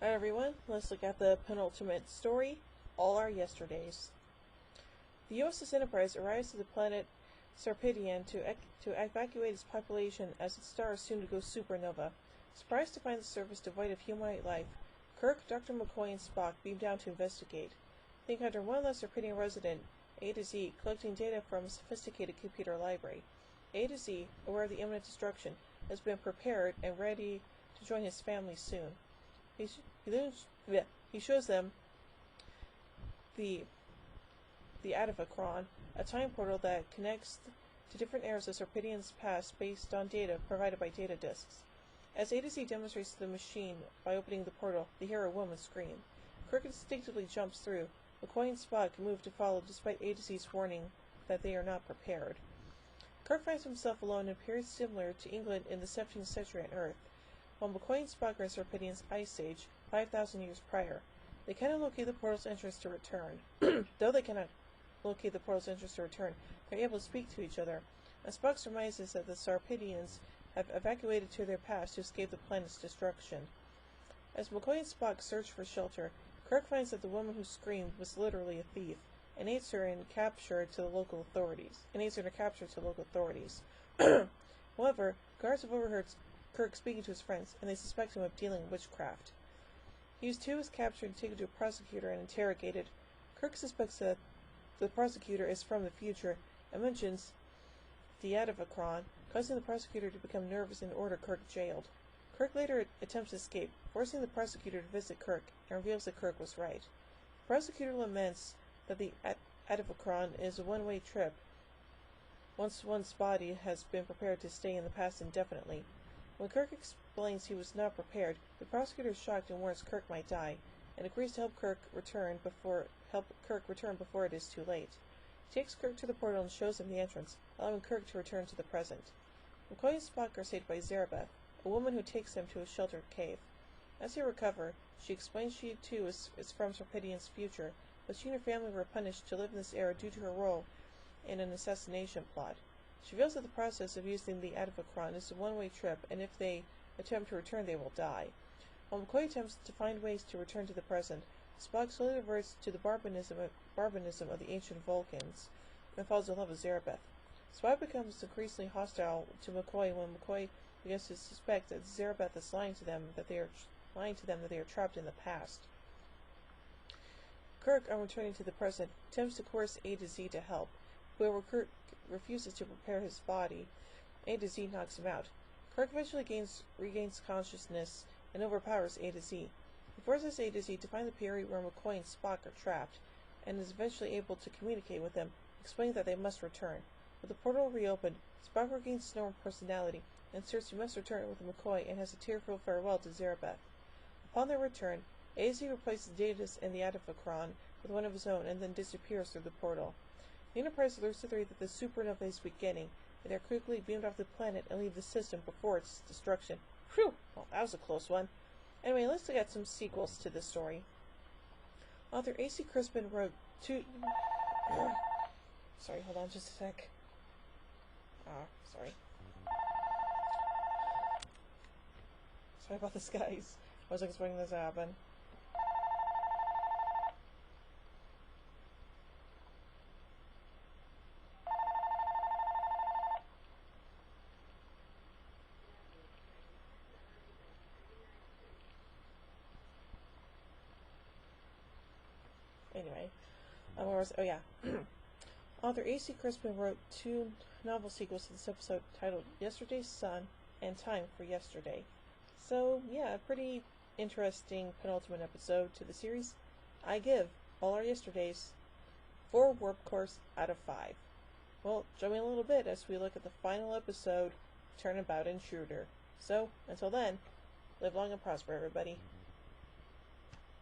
Alright everyone, let's look at the penultimate story, All Our Yesterdays. The USS Enterprise arrives at the planet Sarpedian to evacuate its population as its star is soon to go supernova. Surprised to find the surface devoid of humanoid life, Kirk, Dr. McCoy, and Spock beam down to investigate. They encounter one less Sarpedian resident, A to Z, collecting data from a sophisticated computer library. A to Z, aware of the imminent destruction, has been prepared and ready to join his family soon. He shows them the Adavacron, a time portal that connects to different eras of Sarpedian's past based on data provided by data disks. As A to Z demonstrates the machine by opening the portal, they hear a woman scream. Kirk instinctively jumps through. McCoy and Spock move to follow despite A to Z's warning that they are not prepared. Kirk finds himself alone in a period similar to England in the 17th century on Earth. While McCoy and Spock are in Sarpedian's Ice Age, 5,000 years prior, they cannot locate the portal's entrance to return. Though they cannot locate the portal's entrance to return, they are able to speak to each other, and Spock surmises that the Sarpedians have evacuated to their past to escape the planet's destruction. As McCoy and Spock search for shelter, Kirk finds that the woman who screamed was literally a thief, and aids her in capture to the local authorities. However, guards have overheard Kirk speaking to his friends, and they suspect him of dealing in witchcraft. Hughes too is captured and taken to a prosecutor and interrogated. Kirk suspects that the prosecutor is from the future and mentions the Adavacron, causing the prosecutor to become nervous and order Kirk jailed. Kirk later attempts to escape, forcing the prosecutor to visit Kirk, and reveals that Kirk was right. The prosecutor laments that the Adavacron is a one-way trip once one's body has been prepared to stay in the past indefinitely. When Kirk explains he was not prepared, the prosecutor is shocked and warns Kirk might die, and agrees to help Kirk return before it is too late. He takes Kirk to the portal and shows him the entrance, allowing Kirk to return to the present. McCoy and Spock are saved by Zarabeth, a woman who takes them to a sheltered cave. As they recover, she explains she too is from Sarpedian's future, but she and her family were punished to live in this era due to her role in an assassination plot. She reveals that the process of using the Adavacron is a one-way trip, and if they attempt to return, they will die. While McCoy attempts to find ways to return to the present, Spock slowly reverts to the barbarism of the ancient Vulcans and falls in love with Zarabeth. Spock becomes increasingly hostile to McCoy when McCoy begins to suspect that Zarabeth is lying to them that they are trapped in the past. Kirk, on returning to the present, attempts to coerce A to Z to help. However, Kirk refuses to prepare his body. A to Z knocks him out. Kirk eventually regains consciousness and overpowers A to Z. He forces A to Z to find the period where McCoy and Spock are trapped, and is eventually able to communicate with them, explaining that they must return. With the portal reopened, Spock regains his normal personality, and asserts he must return with McCoy and has a tearful farewell to Zarabeth. Upon their return, A to Z replaces Datus and the Adavacron with one of his own, and then disappears through the portal. The Enterprise alerts the three that the supernova is beginning, and they are quickly beamed off the planet and leave the system before its destruction. Phew! Well, that was a close one. Anyway, let's look at some sequels to this story. Author A.C. Crispin wrote two... Sorry, hold on just a sec. Sorry. Sorry about this, guys. I wasn't expecting this to happen. Anyway, Author A.C. Crispin wrote two novel sequels to this episode titled Yesterday's Sun and Time for Yesterday. So, yeah, a pretty interesting penultimate episode to the series. I give All Our Yesterdays 4 warp cores out of 5. Well, join me in a little bit as we look at the final episode, Turnabout Intruder. So, until then, live long and prosper, everybody.